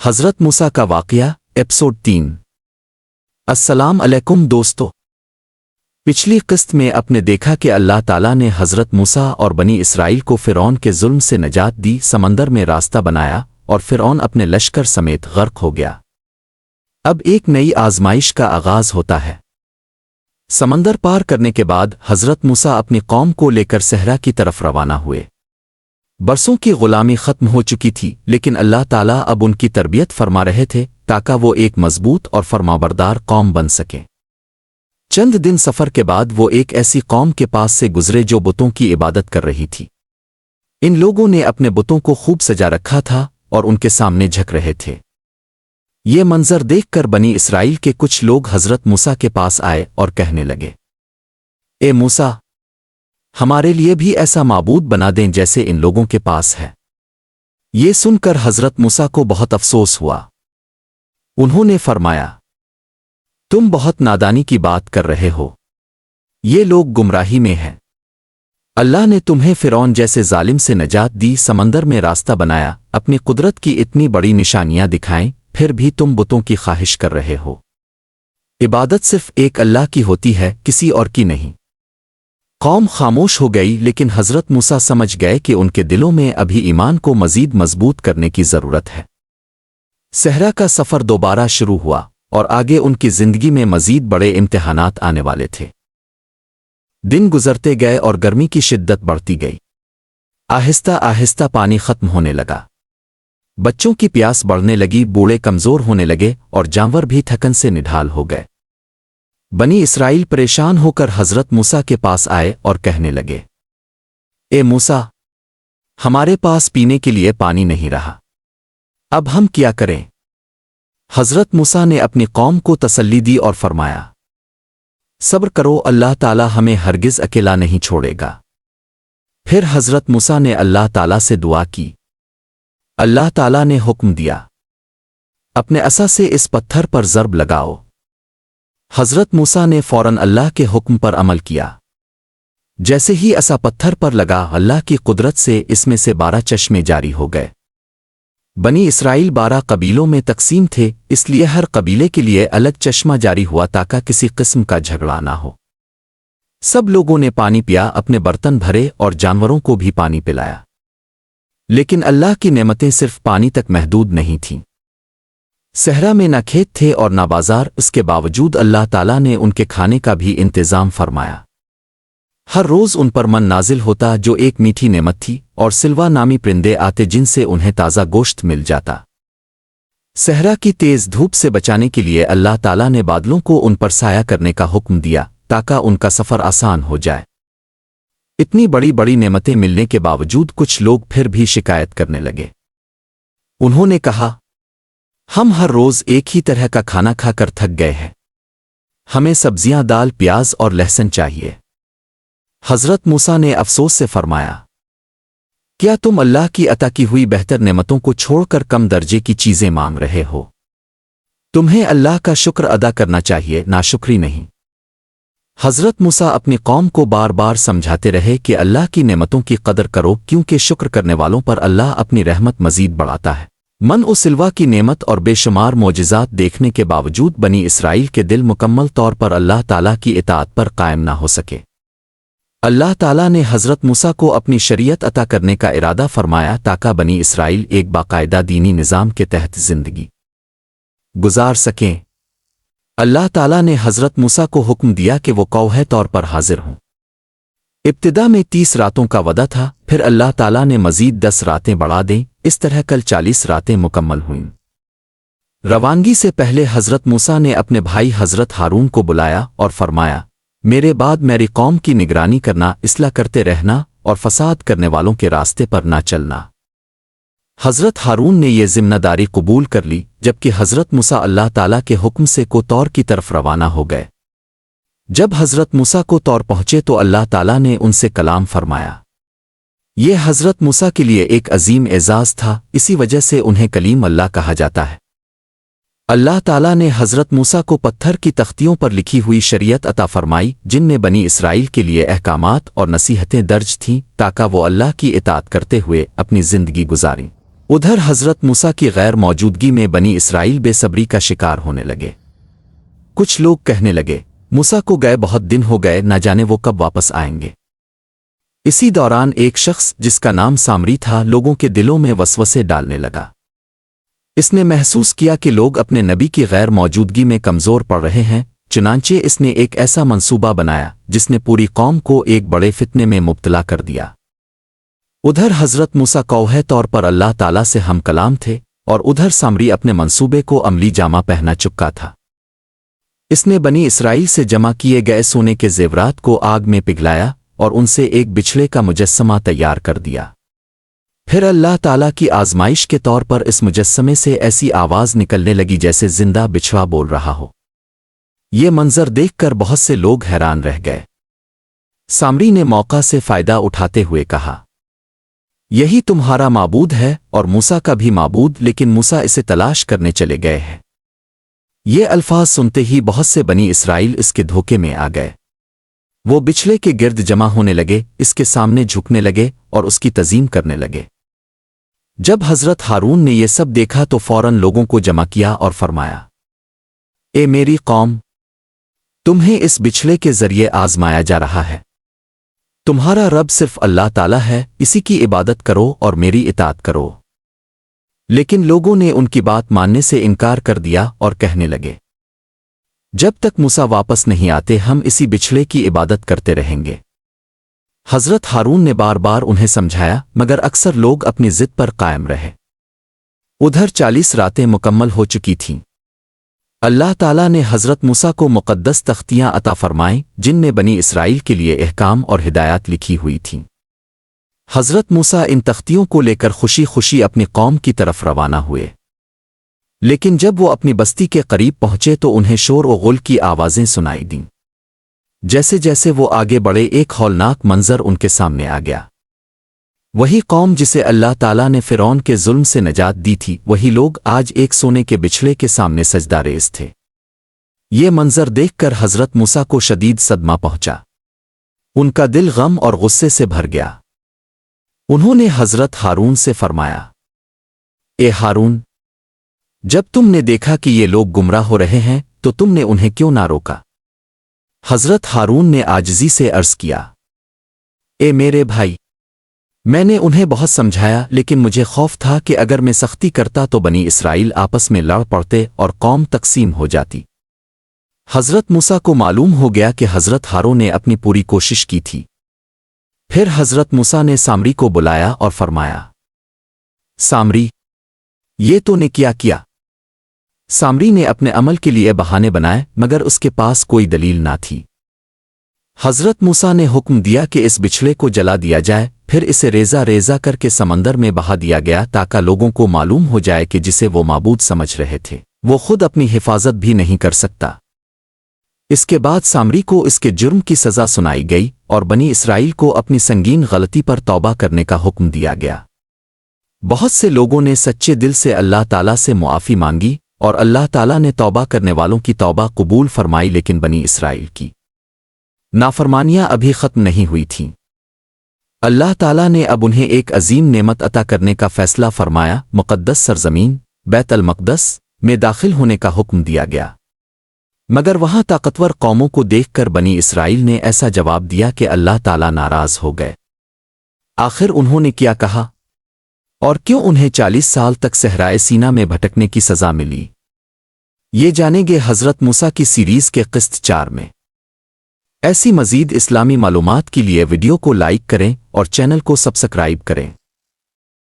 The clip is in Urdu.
حضرت موسیٰ کا واقعہ ایپیسوڈ 3۔ السلام علیکم دوستو، پچھلی قسط میں اپ نے دیکھا کہ اللہ تعالیٰ نے حضرت موسیٰ اور بنی اسرائیل کو فرعون کے ظلم سے نجات دی، سمندر میں راستہ بنایا اور فرعون اپنے لشکر سمیت غرق ہو گیا۔ اب ایک نئی آزمائش کا آغاز ہوتا ہے۔ سمندر پار کرنے کے بعد حضرت موسیٰ اپنی قوم کو لے کر صحرا کی طرف روانہ ہوئے۔ برسوں کی غلامی ختم ہو چکی تھی، لیکن اللہ تعالیٰ اب ان کی تربیت فرما رہے تھے تاکہ وہ ایک مضبوط اور فرمانبردار قوم بن سکیں۔ چند دن سفر کے بعد وہ ایک ایسی قوم کے پاس سے گزرے جو بتوں کی عبادت کر رہی تھی۔ ان لوگوں نے اپنے بتوں کو خوب سجا رکھا تھا اور ان کے سامنے جھک رہے تھے۔ یہ منظر دیکھ کر بنی اسرائیل کے کچھ لوگ حضرت موسیٰ کے پاس آئے اور کہنے لگے، اے موسیٰ، ہمارے لیے بھی ایسا معبود بنا دیں جیسے ان لوگوں کے پاس ہے۔ یہ سن کر حضرت موسیٰ کو بہت افسوس ہوا۔ انہوں نے فرمایا، تم بہت نادانی کی بات کر رہے ہو، یہ لوگ گمراہی میں ہیں۔ اللہ نے تمہیں فرعون جیسے ظالم سے نجات دی، سمندر میں راستہ بنایا، اپنی قدرت کی اتنی بڑی نشانیاں دکھائیں، پھر بھی تم بتوں کی خواہش کر رہے ہو۔ عبادت صرف ایک اللہ کی ہوتی ہے، کسی اور کی نہیں۔ قوم خاموش ہو گئی، لیکن حضرت موسیٰ سمجھ گئے کہ ان کے دلوں میں ابھی ایمان کو مزید مضبوط کرنے کی ضرورت ہے۔ صحرا کا سفر دوبارہ شروع ہوا اور آگے ان کی زندگی میں مزید بڑے امتحانات آنے والے تھے۔ دن گزرتے گئے اور گرمی کی شدت بڑھتی گئی۔ آہستہ آہستہ پانی ختم ہونے لگا، بچوں کی پیاس بڑھنے لگی، بوڑھے کمزور ہونے لگے اور جانور بھی تھکن سے نڈھال ہو گئے۔ بنی اسرائیل پریشان ہو کر حضرت موسیٰ کے پاس آئے اور کہنے لگے، اے موسیٰ، ہمارے پاس پینے کے لیے پانی نہیں رہا، اب ہم کیا کریں؟ حضرت موسیٰ نے اپنی قوم کو تسلی دی اور فرمایا، صبر کرو، اللہ تعالیٰ ہمیں ہرگز اکیلا نہیں چھوڑے گا۔ پھر حضرت موسیٰ نے اللہ تعالیٰ سے دعا کی۔ اللہ تعالیٰ نے حکم دیا، اپنے عصا سے اس پتھر پر ضرب لگاؤ۔ حضرت موسیٰ نے فوراً اللہ کے حکم پر عمل کیا۔ جیسے ہی عصا پتھر پر لگا، اللہ کی قدرت سے اس میں سے 12 چشمے جاری ہو گئے۔ بنی اسرائیل 12 قبیلوں میں تقسیم تھے، اس لیے ہر قبیلے کے لیے الگ چشمہ جاری ہوا تاکہ کسی قسم کا جھگڑا نہ ہو۔ سب لوگوں نے پانی پیا، اپنے برتن بھرے اور جانوروں کو بھی پانی پلایا۔ لیکن اللہ کی نعمتیں صرف پانی تک محدود نہیں تھیں۔ صحرا میں نہ کھیت تھے اور نہ بازار، اس کے باوجود اللہ تعالیٰ نے ان کے کھانے کا بھی انتظام فرمایا۔ ہر روز ان پر من نازل ہوتا جو ایک میٹھی نعمت تھی، اور سلوا نامی پرندے آتے جن سے انہیں تازہ گوشت مل جاتا۔ صحرا کی تیز دھوپ سے بچانے کے لیے اللہ تعالیٰ نے بادلوں کو ان پر سایہ کرنے کا حکم دیا تاکہ ان کا سفر آسان ہو جائے۔ اتنی بڑی بڑی نعمتیں ملنے کے باوجود کچھ لوگ پھر بھی شکایت کرنے لگے۔ انہوں نے کہا، ہم ہر روز ایک ہی طرح کا کھانا کھا کر تھک گئے ہیں، ہمیں سبزیاں، دال، پیاز اور لہسن چاہیے۔ حضرت موسیٰ نے افسوس سے فرمایا، کیا تم اللہ کی عطا کی ہوئی بہتر نعمتوں کو چھوڑ کر کم درجے کی چیزیں مانگ رہے ہو؟ تمہیں اللہ کا شکر ادا کرنا چاہیے، ناشکری نہیں۔ حضرت موسیٰ اپنی قوم کو بار بار سمجھاتے رہے کہ اللہ کی نعمتوں کی قدر کرو، کیونکہ شکر کرنے والوں پر اللہ اپنی رحمت مزید بڑھاتا ہے۔ من و سلوا کی نعمت اور بے شمار معجزات دیکھنے کے باوجود بنی اسرائیل کے دل مکمل طور پر اللہ تعالیٰ کی اطاعت پر قائم نہ ہو سکے۔ اللہ تعالیٰ نے حضرت موسیٰ کو اپنی شریعت عطا کرنے کا ارادہ فرمایا تاکہ بنی اسرائیل ایک باقاعدہ دینی نظام کے تحت زندگی گزار سکیں۔ اللہ تعالیٰ نے حضرت موسیٰ کو حکم دیا کہ وہ کوہ طور پر حاضر ہوں۔ ابتدا میں 30 راتوں کا وعدہ تھا، پھر اللہ تعالیٰ نے مزید 10 راتیں بڑھا دیں، اس طرح کل 40 راتیں مکمل ہوئیں۔ روانگی سے پہلے حضرت موسیٰ نے اپنے بھائی حضرت ہارون کو بلایا اور فرمایا، میرے بعد میری قوم کی نگرانی کرنا، اصلاح کرتے رہنا اور فساد کرنے والوں کے راستے پر نہ چلنا۔ حضرت ہارون نے یہ ذمہ داری قبول کر لی، جبکہ حضرت موسیٰ اللہ تعالیٰ کے حکم سے طور کی طرف روانہ ہو گئے۔ جب حضرت موسیٰ طور پہنچے تو اللہ تعالیٰ نے ان سے کلام فرمایا۔ یہ حضرت موسیٰ کے لیے ایک عظیم اعزاز تھا، اسی وجہ سے انہیں کلیم اللہ کہا جاتا ہے۔ اللہ تعالیٰ نے حضرت موسیٰ کو پتھر کی تختیوں پر لکھی ہوئی شریعت عطا فرمائی، جن میں بنی اسرائیل کے لیے احکامات اور نصیحتیں درج تھیں تاکہ وہ اللہ کی اطاعت کرتے ہوئے اپنی زندگی گزاریں۔ ادھر حضرت موسیٰ کی غیر موجودگی میں بنی اسرائیل بے صبری کا شکار ہونے لگے۔ کچھ لوگ کہنے لگے، موسیٰ کو گئے بہت دن ہو گئے، نہ جانے وہ کب واپس آئیں گے۔ اسی دوران ایک شخص جس کا نام سامری تھا لوگوں کے دلوں میں وسوسے ڈالنے لگا۔ اس نے محسوس کیا کہ لوگ اپنے نبی کی غیر موجودگی میں کمزور پڑ رہے ہیں، چنانچہ اس نے ایک ایسا منصوبہ بنایا جس نے پوری قوم کو ایک بڑے فتنے میں مبتلا کر دیا۔ ادھر حضرت موسیٰ کوہ طور پر اللہ تعالیٰ سے ہم کلام تھے اور ادھر سامری اپنے منصوبے کو عملی جامہ پہنا چکا تھا۔ اس نے بنی اسرائیل سے جمع کیے گئے سونے کے زیورات کو آگ میں پگھلایا اور ان سے ایک بچھڑے کا مجسمہ تیار کر دیا۔ پھر اللہ تعالیٰ کی آزمائش کے طور پر اس مجسمے سے ایسی آواز نکلنے لگی جیسے زندہ بچھڑا بول رہا ہو۔ یہ منظر دیکھ کر بہت سے لوگ حیران رہ گئے۔ سامری نے موقع سے فائدہ اٹھاتے ہوئے کہا، یہی تمہارا معبود ہے اور موسیٰ کا بھی معبود، لیکن موسیٰ اسے تلاش کرنے چلے گئے ہیں۔ یہ الفاظ سنتے ہی بہت سے بنی اسرائیل اس کے دھوکے میں آ گئے۔ وہ بچھڑے کے گرد جمع ہونے لگے، اس کے سامنے جھکنے لگے اور اس کی تعظیم کرنے لگے۔ جب حضرت ہارون نے یہ سب دیکھا تو فوراً لوگوں کو جمع کیا اور فرمایا، اے میری قوم، تمہیں اس بچھڑے کے ذریعے آزمایا جا رہا ہے۔ تمہارا رب صرف اللہ تعالیٰ ہے، اسی کی عبادت کرو اور میری اطاعت کرو۔ لیکن لوگوں نے ان کی بات ماننے سے انکار کر دیا اور کہنے لگے، جب تک موسیٰ واپس نہیں آتے ہم اسی بچھڑے کی عبادت کرتے رہیں گے۔ حضرت ہارون نے بار بار انہیں سمجھایا مگر اکثر لوگ اپنی ضد پر قائم رہے۔ ادھر 40 راتیں مکمل ہو چکی تھیں۔ اللہ تعالیٰ نے حضرت موسیٰ کو مقدس تختیاں عطا فرمائیں جن میں بنی اسرائیل کے لیے احکام اور ہدایات لکھی ہوئی تھیں۔ حضرت موسیٰ ان تختیوں کو لے کر خوشی خوشی اپنی قوم کی طرف روانہ ہوئے، لیکن جب وہ اپنی بستی کے قریب پہنچے تو انہیں شور و غل کی آوازیں سنائی دیں۔ جیسے جیسے وہ آگے بڑھے ایک ہولناک منظر ان کے سامنے آ گیا۔ وہی قوم جسے اللہ تعالیٰ نے فرعون کے ظلم سے نجات دی تھی، وہی لوگ آج ایک سونے کے بچھڑے کے سامنے سجدہ ریز تھے۔ یہ منظر دیکھ کر حضرت موسیٰ کو شدید صدمہ پہنچا۔ ان کا دل غم اور غصے سے بھر گیا۔ انہوں نے حضرت ہارون سے فرمایا، اے ہارون، جب تم نے دیکھا کہ یہ لوگ گمراہ ہو رہے ہیں تو تم نے انہیں کیوں نہ روکا؟ حضرت ہارون نے عاجزی سے عرض کیا، اے میرے بھائی، میں نے انہیں بہت سمجھایا لیکن مجھے خوف تھا کہ اگر میں سختی کرتا تو بنی اسرائیل آپس میں لڑ پڑتے اور قوم تقسیم ہو جاتی۔ حضرت موسیٰ کو معلوم ہو گیا کہ حضرت ہارون نے اپنی پوری کوشش کی تھی۔ پھر حضرت موسیٰ نے سامری کو بلایا اور فرمایا، سامری، یہ تو نے کیا کیا؟ سامری نے اپنے عمل کے لیے بہانے بنائے مگر اس کے پاس کوئی دلیل نہ تھی۔ حضرت موسیٰ نے حکم دیا کہ اس بچھڑے کو جلا دیا جائے، پھر اسے ریزہ ریزہ کر کے سمندر میں بہا دیا گیا تاکہ لوگوں کو معلوم ہو جائے کہ جسے وہ معبود سمجھ رہے تھے وہ خود اپنی حفاظت بھی نہیں کر سکتا۔ اس کے بعد سامری کو اس کے جرم کی سزا سنائی گئی اور بنی اسرائیل کو اپنی سنگین غلطی پر توبہ کرنے کا حکم دیا گیا۔ بہت سے لوگوں نے سچے دل سے اللہ تعالیٰ سے معافی مانگی اور اللہ تعالیٰ نے توبہ کرنے والوں کی توبہ قبول فرمائی، لیکن بنی اسرائیل کی نافرمانیاں ابھی ختم نہیں ہوئی تھیں۔ اللہ تعالیٰ نے اب انہیں ایک عظیم نعمت عطا کرنے کا فیصلہ فرمایا، مقدس سرزمین بیت المقدس میں داخل ہونے کا حکم دیا گیا۔ مگر وہاں طاقتور قوموں کو دیکھ کر بنی اسرائیل نے ایسا جواب دیا کہ اللہ تعالیٰ ناراض ہو گئے۔ آخر انہوں نے کیا کہا اور کیوں انہیں 40 سال تک صحرائے سینا میں بھٹکنے کی سزا ملی؟ یہ جانیں گے حضرت موسیٰ کی سیریز کے قسط 4 میں۔ ایسی مزید اسلامی معلومات کے لیے ویڈیو کو لائک کریں اور چینل کو سبسکرائب کریں۔